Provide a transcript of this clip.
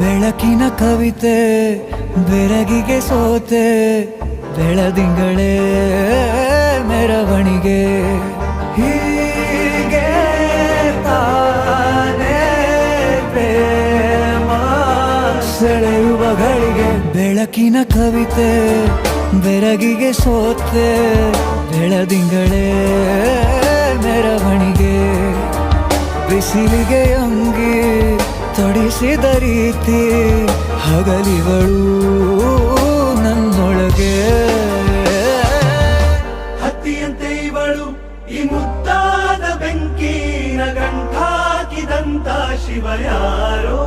ಬೆಳಕಿನ ಕವಿತೆ ಬೆರಗಿಗೆ ಸೋತೆ ಬೆಳದಿಂಗಳೇ ಮೆರವಣಿಗೆ ಹೀಗೆ ತಾನೇ ಪ್ರೇಮ ಸೆಳೆಯುವ ಗಳಿಗೆ ಬೆಳಕಿನ ಕವಿತೆ ಬೆರಗಿಗೆ ಸೋತೆ ಬೆಳದಿಂಗಳೇ ಮೆರವಣಿಗೆ ಬಿಸಿಲಿಗೆ ಅಂಗಿ ತೊಡಿಸಿದ ರೀತಿ ಹಗಲಿಗಳು ನನ್ನೊಳಗೆ ಹತ್ತಿಯಂತೆ ಇವಳು ಈ ಮುದ್ದಾದ ಬೆಂಕಿನ ಗಂಟಾಕಿದಂತ ಶಿವ ಯಾರೋ